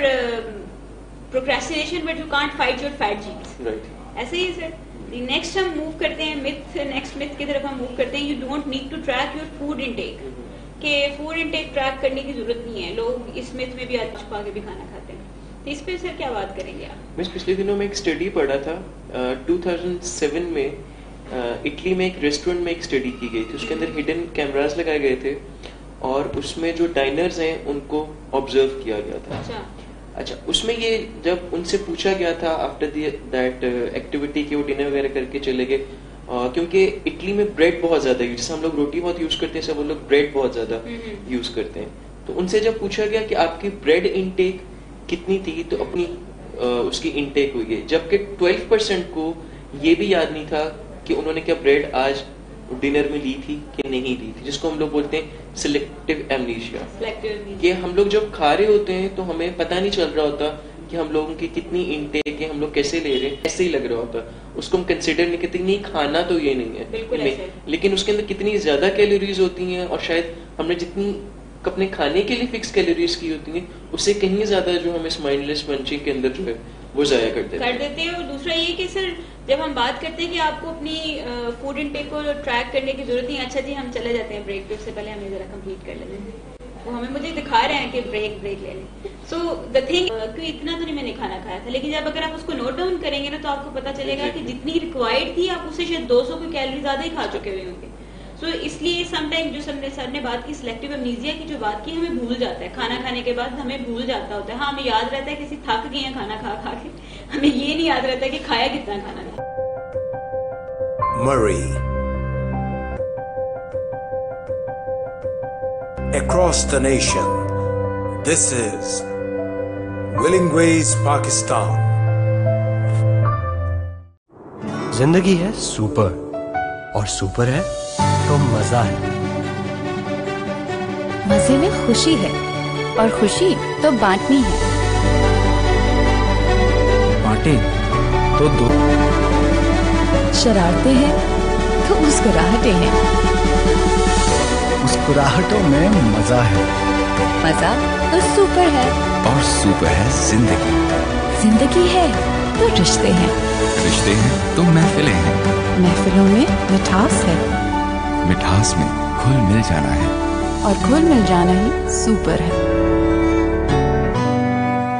procrastination but you can't fight your fat genes. ऐसे ही सर। नेक्स्ट हम मूव करते हैं मिथ, नेक्स्ट मिथ की तरफ हम मूव करते हैं। You don't need to track your food intake, कि फूड इनटेक ट्रैक करने की जरूरत नहीं है। लोग इस मिथ में भी आज छुपा के भी खाना खाते हैं, तो इस पे सर क्या बात करेंगे आप? मैं पिछले दिनों में एक स्टडी पढ़ा था, 2007 में इटली में एक रेस्टोरेंट में एक स्टडी की गई थी। उसके अंदर हिडन कैमरास लगाए गए थे और उसमें जो डाइनर्स हैं उनको ऑब्जर्व किया गया था। अच्छा, उसमें ये जब उनसे पूछा गया था आफ्टर दैट एक्टिविटी कि वो डिनर वगैरह करके चले गए, क्योंकि इटली में ब्रेड बहुत ज्यादा यूज, जैसे हम लोग रोटी बहुत यूज करते हैं, सब वो लोग ब्रेड बहुत ज्यादा यूज करते हैं। तो उनसे जब पूछा गया कि आपकी ब्रेड इनटेक कितनी थी, तो अपनी उसकी इनटेक हुई है, जबकि 12% को ये भी याद नहीं था कि उन्होंने क्या ब्रेड आज डिनर में ली थी कि नहीं ली थी, जिसको हम लोग बोलते हैं सिलेक्टिव एमनीशिया। कि हम लोग जब खा रहे होते हैं तो हमें पता नहीं चल रहा होता कि हम लोगों की कितनी इनटेक है, हम लोग कैसे ले रहे हैं, ऐसे ही लग रहा होता, उसको हम कंसिडर नहीं करते, नहीं खाना तो ये नहीं है, लेकिन उसके अंदर कितनी ज्यादा कैलोरीज होती हैं और शायद हमने जितनी अपने खाने के लिए फिक्स कैलोरीज की होती हैं उससे कहीं ज्यादा जो हम इस माइंडलेस मंचिंग के अंदर जो है वो जाया कर देते हैं। और दूसरा ये कि सर जब हम बात करते हैं कि आपको अपनी फूड इनटेक को ट्रैक करने की जरूरत नहीं, अच्छा जी हम चले जाते हैं ब्रेक पे, उससे पहले हमें जरा कंप्लीट कर लेते हैं, वो हमें मुझे दिखा रहे हैं कि ब्रेक ले लें। सो द थिंग कि इतना तो नहीं मैंने खाना खाया था, लेकिन जब अगर आप उसको नोट डाउन करेंगे ना तो आपको पता चलेगा कि जितनी रिक्वायर्ड थी आप उससे शायद 200 की कैलोरी ज्यादा ही खा चुके हुए होंगे। सो इसलिए समटाइम जो सर ने बात की सिलेक्टिव एमनीजिया की जो बात की, हमें भूल जाता है खाना खाने के बाद, हमें भूल जाता होता है। हाँ, हमें याद रहता है कि ਅਸੀਂ थक गए हैं खाना खा खा के, हमें ये नहीं याद रहता कि खाया कितना खाना था। Murray. Across the nation, this is Willingways, Pakistan. जिंदगी है सुपर और सुपर है तो मजा है। मजे में खुशी है और खुशी तो बांटनी है। बांटे तो दो। शरारते हैं तो मुस्कुराहटे हैं। मुस्कुराहटों में मजा है। मजा तो सुपर है। और सुपर है जिंदगी। जिंदगी है तो रिश्ते हैं। रिश्ते हैं तो महफिलें हैं। महफिलों में मिठास है। मिठास में घुल मिल जाना है। और घुल मिल जाना ही सुपर है।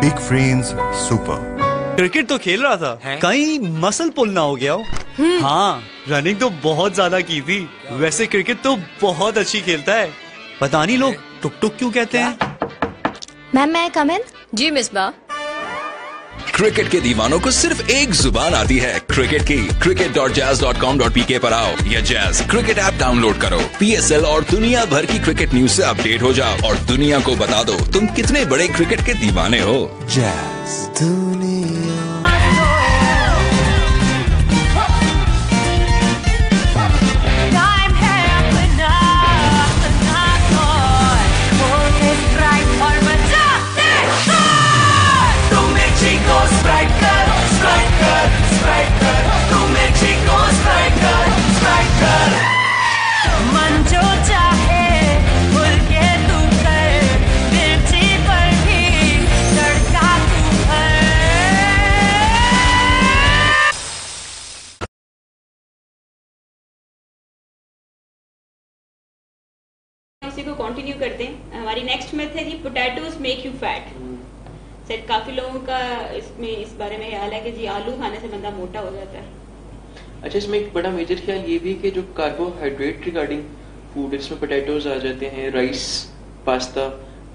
Big friends super. क्रिकेट तो खेल रहा था, कहीं मसल पुल ना हो गया हो। हाँ, रनिंग तो बहुत ज्यादा की थी। वैसे क्रिकेट तो बहुत अच्छी खेलता है, पता नहीं लोग टुक टुक क्यों कहते हैं। मैम मैं कम इन? जी मिसबा। क्रिकेट के दीवानों को सिर्फ एक जुबान आती है क्रिकेट की। cricket.jazz.com.pk पर आओ या जैज क्रिकेट ऐप डाउनलोड करो। PSL और दुनिया भर की क्रिकेट न्यूज से अपडेट हो जाओ और दुनिया को बता दो तुम कितने बड़े क्रिकेट के दीवाने हो। Jazz. दुनिया को कंटिन्यू करते हैं। हमारी नेक्स्ट मेथ है जी potatoes make you fat. Sir काफी लोगों का इसमें इस बारे में ख्याल है कि जी आलू खाने से बंदा मोटा हो जाता है। अच्छा, इसमें एक बड़ा मेजर ख्याल ये भी है कि जो कार्बोहाइड्रेट रिगार्डिंग फूड, इसमें पोटैटोज आ जाते हैं, राइस, पास्ता,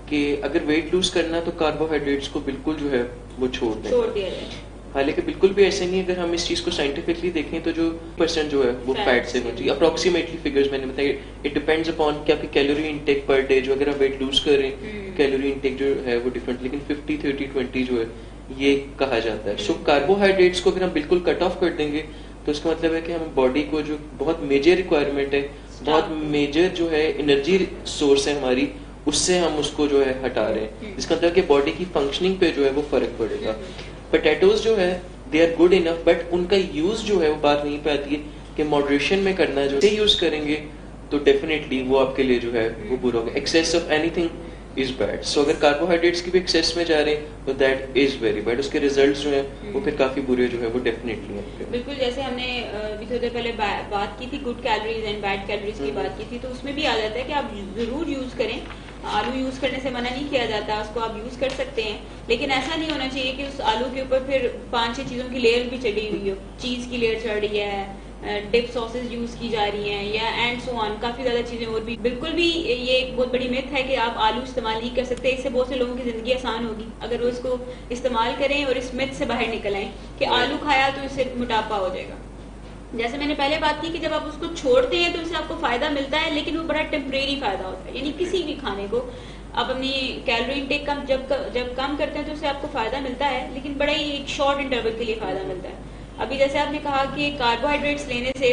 कि अगर वेट लूज करना तो कार्बोहाइड्रेट्स को बिल्कुल जो है वो छोड़ दिया जाए। हालांकि बिल्कुल भी ऐसे नहीं है। अगर हम इस चीज को साइंटिफिकली देखें तो जो % जो है वो फैट से होती है। अप्रोक्सीमेटली फिगर्स मैंने बताया, इट डिपेंड्स अपॉन कि आपकी कैलोरी इनटेक पर डे, जो अगर आप वेट लूज कर रहे हैं कैलोरी इनटेक जो है वो डिफरेंट, लेकिन 50 30 20 जो है ये कहा जाता है। सो कार्बोहाइड्रेट्स को अगर हम बिल्कुल कट ऑफ कर देंगे तो इसका मतलब है कि हम बॉडी को जो बहुत मेजर रिक्वायरमेंट है, बहुत मेजर जो है एनर्जी सोर्स है हमारी, उससे हम उसको जो है हटा रहे हैं। इसका मतलब कि बॉडी की फंक्शनिंग पे जो है वो फर्क पड़ेगा। पोटैटोज जो है they are good enough, but उनका यूज जो है वो बात नहीं पे आती है कि मॉडरेशन में करना है। जो यूज करेंगे तो डेफिनेटली वो आपके लिए जो है वो बुरा होगा। Excess of anything is bad. So अगर कार्बोहाइड्रेट्स की भी एक्सेस में जा रहे हैं तो दैट इज वेरी बैड। उसके रिजल्ट्स जो है वो फिर काफी बुरे जो है वो डेफिनेटली हैं। बिल्कुल, जैसे हमने अभी थोड़ी देर पहले बात की थी good calories and bad calories की बात की थी, तो उसमें भी आ जाता है कि आप जरूर यूज करें। आलू यूज करने से मना नहीं किया जाता, उसको आप यूज कर सकते हैं, लेकिन ऐसा नहीं होना चाहिए कि उस आलू के ऊपर फिर 5-6 चीजों की लेयर भी चढ़ी हुई हो। चीज की लेयर चढ़ रही है, डिप सॉसेज यूज की जा रही हैं, या एंड सो ऑन, काफी ज्यादा चीजें और भी। बिल्कुल भी ये एक बहुत बड़ी मिथ है कि आप आलू इस्तेमाल नहीं कर सकते। इससे बहुत से लोगों की जिंदगी आसान होगी अगर वो इसको इस्तेमाल करें और इस मिथ से बाहर निकल आए कि आलू खाया तो इससे मोटापा हो जाएगा। जैसे मैंने पहले बात की कि जब आप उसको छोड़ते हैं तो इससे आपको फायदा मिलता है, लेकिन वो बड़ा टेम्परेरी फायदा होता है। यानी किसी भी खाने को आप अपनी कैलोरी इनटेक जब कम करते हैं तो उससे आपको फायदा मिलता है, लेकिन बड़ा ही एक शॉर्ट इंटरवल के लिए फायदा मिलता है। अभी जैसे आपने कहा कि कार्बोहाइड्रेट्स लेने से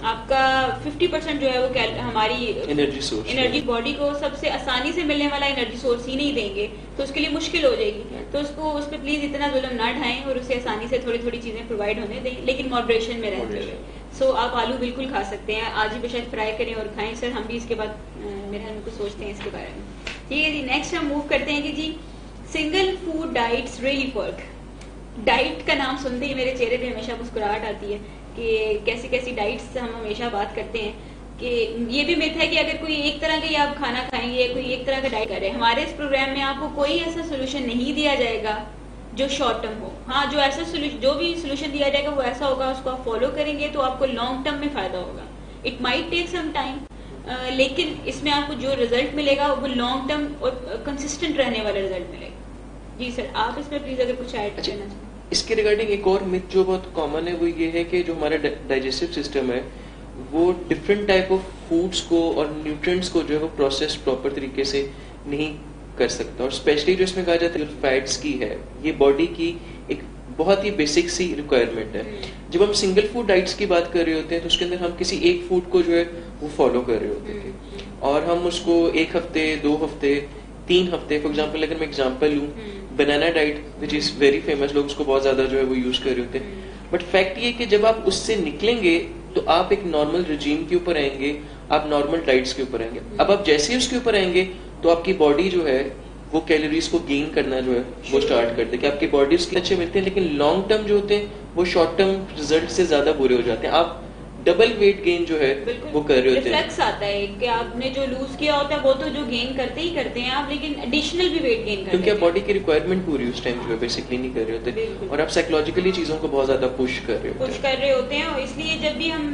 आपका 50% जो है वो हमारी एनर्जी बॉडी को सबसे आसानी से मिलने वाला एनर्जी सोर्स ही नहीं देंगे तो उसके लिए मुश्किल हो जाएगी। तो उसको उस पर प्लीज इतना जुल्म ना ढाएं और उसे आसानी से थोड़ी थोड़ी चीजें प्रोवाइड होने दें, लेकिन मॉडरेशन में रहते हुए। सो आप आलू बिल्कुल खा सकते हैं, आज ही बेशक फ्राई करें और खाएं। सर हम भी इसके बाद मेरे हम कुछ सोचते हैं इसके बारे में। ठीक है जी, नेक्स्ट हम मूव करते हैं कि जी single food diets really work. Diet का नाम सुनते ही मेरे चेहरे पे हमेशा मुस्कुराहट आती है कि कैसी कैसी डाइट्स हम हमेशा बात करते हैं कि ये भी मिथ है कि अगर कोई एक तरह का आप खाना खाएंगे या कोई एक तरह का डाइट करे। हमारे इस प्रोग्राम में आपको कोई ऐसा सोल्यूशन नहीं दिया जाएगा जो शॉर्ट टर्म हो। हाँ, जो ऐसा जो भी सोल्यूशन दिया जाएगा वो ऐसा होगा, उसको आप फॉलो करेंगे तो आपको लॉन्ग टर्म में फायदा होगा। It might take some time, लेकिन इसमें आपको जो रिजल्ट मिलेगा वो लॉन्ग टर्म और कंसिस्टेंट रहने वाला रिजल्ट मिलेगा। जी सर, आप इसमें प्लीज अगर कुछ ऐड करना चाहें। इसके रिगार्डिंग एक और मिथ जो बहुत कॉमन है वो ये है कि जो हमारा डाइजेस्टिव सिस्टम है वो डिफरेंट टाइप ऑफ फूड्स को और न्यूट्रिएंट्स को जो है वो प्रोसेस प्रॉपर तरीके से नहीं कर सकता। और स्पेशली जो इसमें कहा जाता है जो फैट्स की है, ये बॉडी की एक बहुत ही बेसिक सी रिक्वायरमेंट है। जब हम सिंगल फूड डाइट्स की बात कर रहे होते हैं तो उसके अंदर हम किसी एक फूड को जो है वो फॉलो कर रहे होते थे और हम उसको 1 हफ्ते 2 हफ्ते 3 हफ्ते, फॉर एग्जाम्पल अगर मैं एग्जाम्पल लूँ, banana diet which is very famous, लोग उसको बहुत ज्यादा जो है वो यूज कर रहे होते हैं। बट फैक्ट ये कि जब आप उससे निकलेंगे तो आप एक नॉर्मल रिजीम के ऊपर आएंगे, आप नॉर्मल डाइट्स के ऊपर आएंगे। अब आप जैसे ही उसके ऊपर आएंगे तो आपकी बॉडी जो है वो कैलोरीज को गेन करना जो है वो स्टार्ट कर देगी। आपकी बॉडी उसके अच्छे मिलते हैं, लेकिन लॉन्ग टर्म जो होते हैं वो शॉर्ट टर्म रिजल्ट से ज्यादा बुरे हो जाते हैं। आप डबल वेट गेन जो है वो कर रहे होते हैं। रिफ्लेक्स आता है कि आपने जो लूज किया होता है वो तो जो गेन करते ही करते हैं आप, लेकिन एडिशनल भी वेट गेन करते हैं क्योंकि आप बॉडी की रिक्वायरमेंट पूरी उस टाइम जो है बेसिकली नहीं कर रहे होते और आप साइकोलॉजिकली चीजों को बहुत ज्यादा पुश कर रहे होते हैं। और इसलिए जब भी हम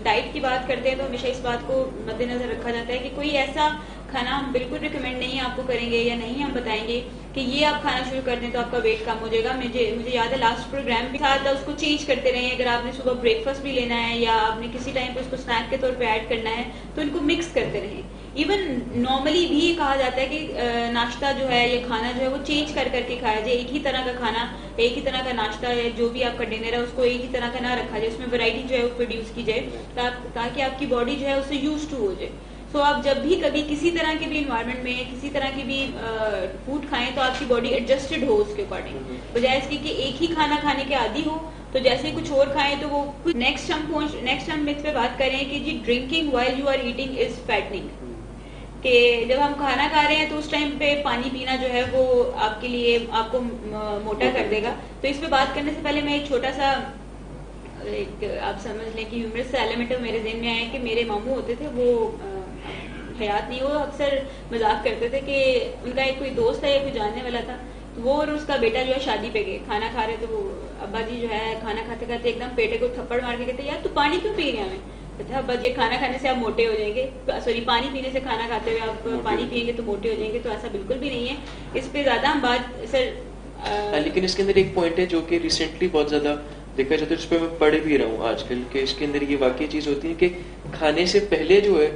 डाइट की बात करते हैं तो हमेशा इस बात को मद्देनजर रखा जाता है कि कोई ऐसा खाना हम बिल्कुल रिकमेंड नहीं आपको करेंगे या नहीं हम बताएंगे कि ये आप खाना शुरू कर दें तो आपका वेट कम हो जाएगा। मुझे याद है लास्ट प्रोग्राम भी था, उसको चेंज करते रहे। अगर आपने सुबह ब्रेकफास्ट भी लेना है या आपने किसी टाइम पे उसको स्नैक के तौर पे ऐड करना है तो इनको मिक्स करते रहे। इवन नॉर्मली भी ये कहा जाता है कि नाश्ता जो है या खाना जो है वो चेंज कर करके खाया जाए। एक ही तरह का खाना, एक ही तरह का नाश्ता है, जो भी आपका डिनर है उसको एक ही तरह का ना रखा जाए, उसमें वैरायटी जो है वो प्रोड्यूस की जाए ताकि आपकी बॉडी जो है उससे यूज टू हो जाए। सो आप जब भी कभी किसी तरह के भी इन्वायरमेंट में किसी तरह की भी फूड खाएं तो आपकी बॉडी एडजस्टेड हो उसके अकॉर्डिंग, बजाय इसके कि एक ही खाना खाने के आदी हो तो जैसे ही कुछ और खाएं तो वो कुछ। नेक्स्ट हम मिथ पे बात करें कि जी drinking while you are eating is fattening, कि जब हम खाना खा रहे हैं तो उस टाइम पे पानी पीना जो है वो आपके लिए आपको मोटा कर देगा। तो इस पे बात करने से पहले मैं एक छोटा सा आप समझ लें कि ह्यूमरस एलिमेंट मेरे ज़हन में आया कि मेरे मामू होते थे, वो हयात नहीं, वो अक्सर मजाक करते थे कि उनका एक कोई दोस्त है या कोई जानने वाला था, तो वो और उसका बेटा जो है शादी पे गए, खाना खा रहे तो वो अब्बा जी जो है खाना खाते खाते एकदम पेटे को थप्पड़ मार के कहते यार तू पानी क्यों पी रहे हैं? कहते अब्बा जी खाना खाने से आप मोटे हो जाएंगे, सॉरी पानी पीने से खाना खाते हुए आप पानी पियेंगे तो मोटे हो जाएंगे। तो ऐसा बिल्कुल भी नहीं है। इस पे ज्यादा हम बात सर लेकिन इसके अंदर एक पॉइंट है जो कि रिसेंटली बहुत ज्यादा देखा जाता है, जिस पर मैं पढ़ भी रहा हूँ आजकल के, इसके अंदर ये वाकई चीज होती है कि खाने से पहले जो है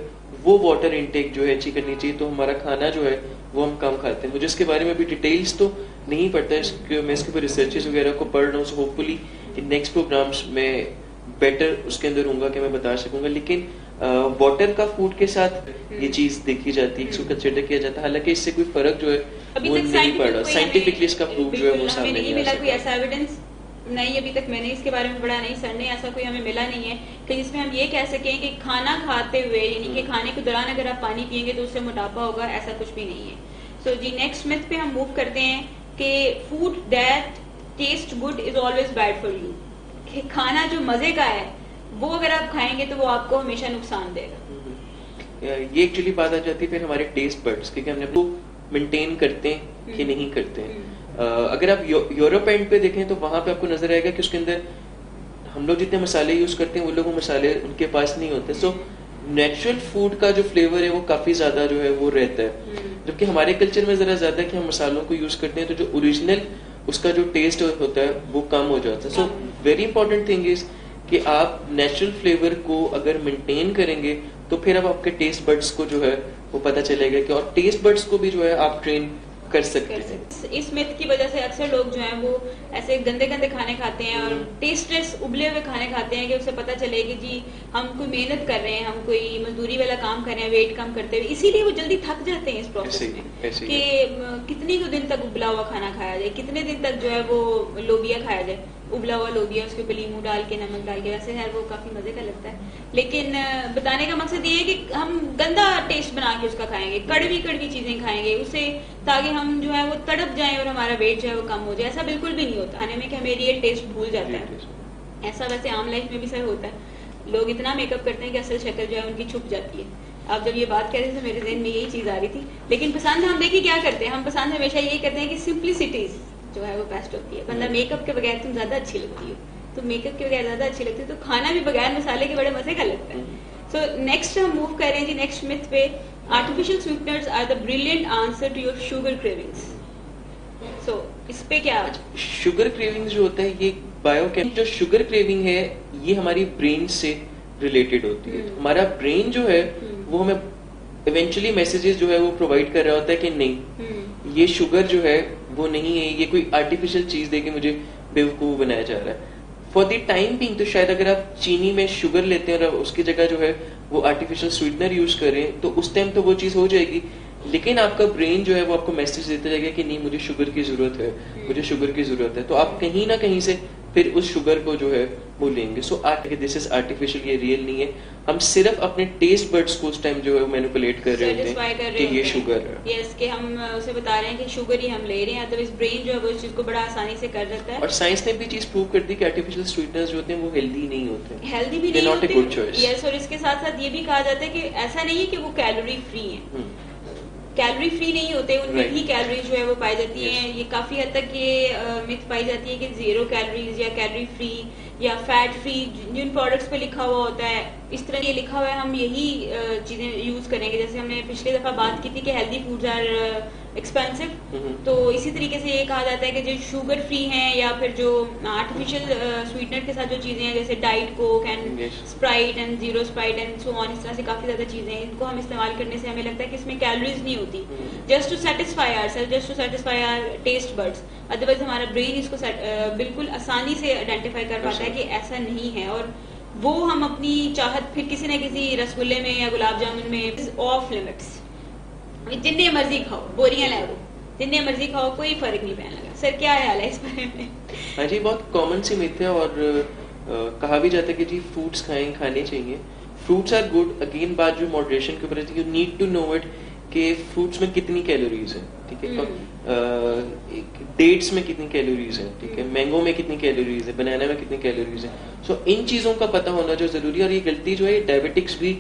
वो वाटर इनटेक जो है अच्छी करनी चाहिए, तो हमारा खाना जो है वो हम कम खाते हैं। मुझे इसके बारे में भी डिटेल्स तो नहीं पड़ता है, मैं इसके ऊपर रिसर्चेस वगैरह को पढ़ रहा हूँ, so hopefully in next programs में बेटर उसके अंदर होऊंगा कि मैं बता सकूंगा। लेकिन वाटर का फूड के साथ ये चीज देखी जाती है, इसको कंसिडर किया जाता है, हालांकि इससे कोई फर्क जो है वो नहीं पड़ रहा, साइंटिफिकली इसका प्रूफ जो है वो सामने नहीं मिला, कोई ऐसा एविडेंस नहीं अभी तक मैंने इसके बारे में पढ़ा नहीं, सर ने ऐसा कोई हमें मिला नहीं है कि जिसमें हम ये कह सकें कि खाना खाते हुए यानी कि खाने के दौरान अगर आप पानी पियेंगे तो उससे मोटापा होगा, ऐसा कुछ भी नहीं है। सो जी नेक्स्ट मिथ पे हम मूव करते हैं कि food that taste good is always bad for you, कि खाना जो मजे का है वो अगर आप खाएंगे तो वो आपको हमेशा नुकसान देगा। ये एक्चुअली बात आ जाती है फिर हमारे टेस्ट बड्स की, हमने वो मेंटेन करते हैं कि नहीं करते हैं। अगर आप यूरोप एंड पे देखें तो वहां पे आपको नजर आएगा कि उसके अंदर हम लोग जितने मसाले यूज करते हैं वो लोग वो मसाले उनके पास नहीं होते, सो नेचुरल फूड का जो फ्लेवर है वो काफी ज्यादा जो है वो रहता है, जबकि हमारे कल्चर में जरा ज्यादा कि हम मसालों को यूज करते हैं तो जो ओरिजिनल उसका जो टेस्ट होता है वो कम हो जाता है। So very important thing is कि आप नेचुरल फ्लेवर को अगर मेंटेन करेंगे तो फिर अब आपके टेस्ट बड्स को जो है वो पता चलेगा कि, और टेस्ट बड्स को भी जो है आप ट्रेन कर सकते हैं। इस मिथ की वजह से अक्सर लोग जो हैं वो ऐसे गंदे गंदे खाने खाते हैं और टेस्टलेस उबले हुए खाने खाते हैं कि उसे पता चले कि जी हम कोई मेहनत कर रहे हैं, हम कोई मजदूरी वाला काम कर रहे हैं वेट कम करते हुए, इसीलिए वो जल्दी थक जाते हैं इस प्रोसेस में कि कितनी दिन तक उबला हुआ खाना खाया जाए, कितने दिन तक जो है वो लोबिया खाया जाए, उबला हुआ लोबिया उसके ऊपर लीमू डाल के नमक डाल के, वैसे है वो काफी मजे का लगता है। लेकिन बताने का मकसद ये है कि हम गंदा टेस्ट बना के उसका खाएंगे, कड़वी कड़वी चीजें खाएंगे उससे, ताकि हम जो है वो तड़प जाएं और हमारा वेट जो है वो कम हो जाए। ऐसा बिल्कुल भी नहीं होता खाने में कि हमें रियल टेस्ट भूल जाता है। ऐसा वैसे आम लाइफ में भी सर होता है, लोग इतना मेकअप करते हैं कि असल शक्ल जो है उनकी छुप जाती है। आप जब ये बात कह रहे थे तो मेरे जहन में यही चीज आ रही थी। लेकिन पसंद हम देखिए क्या करते हैं, हम पसंद हमेशा यही करते हैं कि सिंप्लिसिटीज जो है वो बेस्ट होती है। बंदा मेकअप के बगैर तुम ज्यादा अच्छी लगती हो, तो मेकअप के बगैर ज्यादा अच्छी लगती है, तो खाना भी बगैर मसाले के बड़े मजे का लगता है। सो नेक्स्ट हम मूव कर रहे हैं जी नेक्स्ट मिथ पे, artificial sweeteners are the brilliant answer to your sugar cravings. So इस पे क्या? शुगर क्रेविंग्स जो होता है ये बायोकेमिकल, जो शुगर क्रेविंग है ये हमारी ब्रेन से रिलेटेड होती है। हमारा ब्रेन जो है वो हमें इवेंचुअली मैसेजेस जो है वो प्रोवाइड कर रहा होता है कि नहीं ये शुगर जो है वो नहीं है, ये कोई आर्टिफिशियल चीज देके मुझे बेवकूफ बनाया जा रहा है। फॉर द टाइम बीइंग तो शायद अगर आप चीनी में शुगर लेते हैं और उसकी जगह जो है वो आर्टिफिशियल स्वीटनर यूज करें तो उस टाइम तो वो चीज हो जाएगी, लेकिन आपका ब्रेन जो है वो आपको मैसेज देता जाएगा कि नहीं मुझे शुगर की जरूरत है, मुझे शुगर की जरूरत है, तो आप कहीं ना कहीं से फिर उस शुगर को जो है वो लेंगे। सो दिस इज आर्टिफिशियल, ये रियल नहीं है। हम सिर्फ अपने टेस्ट बड्स को उस टाइम जो है मैनिपुलेट कर रहे होते हैं कि ये शुगर है। यस, कि हम उसे बता रहे हैं कि शुगर ही हम ले रहे हैं, अदरवाइज ब्रेन जो है वो इस चीज को बड़ा आसानी से कर देता है। और साइंस ने भी चीज प्रूव कर दी कि आर्टिफिशियल स्वीटनर्स जो होते हैं वो हेल्दी नहीं होते, हेल्दी भी नहीं होते। यस, और इसके साथ साथ ये भी कहा जाता है कि ऐसा नहीं है कि वो कैलोरी फ्री है, कैलोरी फ्री नहीं होते, उनमें भी कैलोरीज जो है वो पाई जाती हैं। ये काफी हद तक ये मिथ पाई जाती है कि 0 कैलोरीज या कैलोरी फ्री या फैट फ्री जिन प्रोडक्ट्स पे लिखा हुआ होता है, इस तरह ये लिखा हुआ है हम यही चीजें यूज करेंगे। जैसे हमने पिछली दफा बात की थी कि हेल्दी फूड्स आर एक्सपेंसिव, तो इसी तरीके से ये कहा जाता है कि जो शुगर फ्री हैं या फिर जो आर्टिफिशियल स्वीटनर के साथ जो चीजें हैं जैसे diet Coke and Sprite and zero Sprite and so on, इस तरह से काफी ज्यादा चीजें हैं, इनको हम इस्तेमाल करने से हमें लगता है कि इसमें कैलोरीज नहीं होती, just to satisfy ourselves, just to satisfy our taste buds. Otherwise हमारा ब्रेन इसको बिल्कुल आसानी से आइडेंटिफाई कर पाता है कि ऐसा नहीं है, और वो हम अपनी चाहत फिर किसी न किसी रसगुल्ले में या गुलाब जामुन में ऑफ लिमिट्स, जितने मर्जी खाओ, बोरियां ला लो, जितने मर्जी खाओ, कोई फर्क नहीं पड़ने लगा। सर क्या हाल है इस बारे में? हाँ जी, बहुत कॉमन सी मिथ है और कहा भी जाता है कि जी फ्रूट्स खाने चाहिए, फ्रूट्स आर गुड। अगेन बात जो मॉडरेशन के ऊपर है, you need to know it कि फ्रूट्स में कितनी कैलोरीज है, ठीक है, डेट्स में कितनी कैलोरीज है, ठीक है, मैंगो में कितनी कैलोरीज है, बनाना में कितनी कैलोरीज है। सो इन चीजों का पता होना जो जरूरी है, और ये गलती जो है डायबिटिक्स भी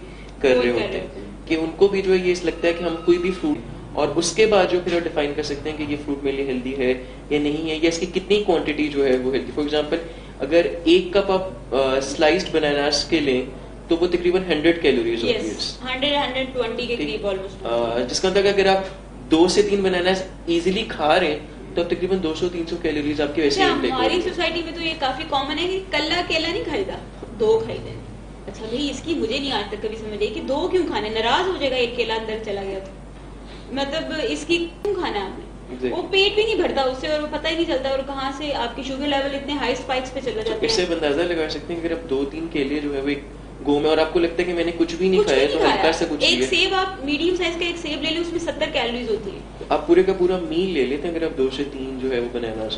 कर रहे होते हैं कि उनको भी जो है ये लगता है कि हम कोई भी फ्रूट, और उसके बाद जो फिर डिफाइन कर सकते हैं कि ये फ्रूट मेरे लिए हेल्दी है या नहीं है, या इसकी कितनी क्वांटिटी जो है वो हेल्दी। फॉर एग्जांपल अगर 1 कप आप स्लाइस्ड बनानास के लें तो वो तकरीबन 100 कैलोरीज होती है, 100-120 के करीब ऑलमोस्ट, जिसका मतलब अगर आप 2 से 3 बनानास इजीली खा रहे हैं तो अब तकरीबन 200-300 कैलोरीज आपकी वैसे अच्छा, intake हमारी होगी। सोसाइटी में तो ये काफी कॉमन है कि कल्ला केला नहीं खरीदा, 2 खरीदे। अच्छा भाई, इसकी मुझे नहीं आज तक कभी समझ आई कि 2 क्यों खाने, नाराज हो जाएगा एक केला अंदर चला गया तो। मतलब इसकी क्यों खाना है आपने? वो पेट भी नहीं भरता उससे और वो पता ही नहीं चलता, और कहाँ से आपकी शुगर लेवल इतने हाई स्पाइक्स पे चला जाता है। इससे अंदाजा लगा सकते हैं कि अगर आप 2-3 केले जो है वो एक गो में, और आपको लगता है कि मैंने कुछ भी नहीं खाया तो हल्का सा कुछ एक सेब, आप मीडियम साइज का एक सेब ले लें, उसमें 70 कैलोरीज होती है। आप पूरे का पूरा मील ले लेते हैं अगर आप 2 से 3 जो है वो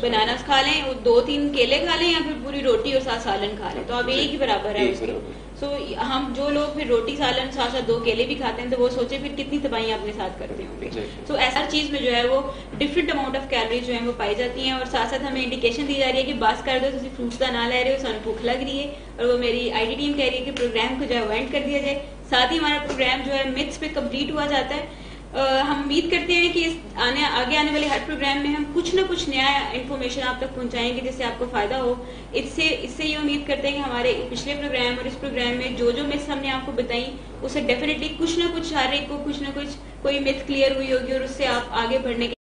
बनानास खा लें, 2-3 केले खा लें, या फिर पूरी रोटी और साथ सालन खा लें, तो आप एक ही बराबर है उसके। सो हम जो लोग फिर रोटी सालन साथ साथ 2 केले भी खाते हैं, तो वो सोचे फिर कितनी तबाही अपने साथ करते होंगे। तो ऐसा चीज में जो है वो डिफरेंट अमाउंट ऑफ कैलोरीज जो है वो पाई जाती हैं, और साथ साथ हमें इंडिकेशन दी जा रही है कि बस कर दो, तुम फ्रूट्स का ना ले रहे हो, सन भूख लग रही है। और वो मेरी आईडी टीम कह रही है कि प्रोग्राम को जो है एंड कर दिया जाए। साथ ही हमारा प्रोग्राम जो है मिथ्स पे कंप्लीट हुआ जाता है। हम उम्मीद करते हैं कि आगे आने वाले हर प्रोग्राम में हम कुछ ना कुछ नया इन्फॉर्मेशन आप तक पहुंचाएंगे जिससे आपको फायदा हो। इससे ये उम्मीद करते हैं कि हमारे पिछले प्रोग्राम और इस प्रोग्राम में जो मिथ्स हमने आपको बताई, उससे डेफिनेटली कुछ ना कुछ हर एक को कुछ ना कुछ कोई मिथ क्लियर हुई होगी, और उससे आप आगे बढ़ने के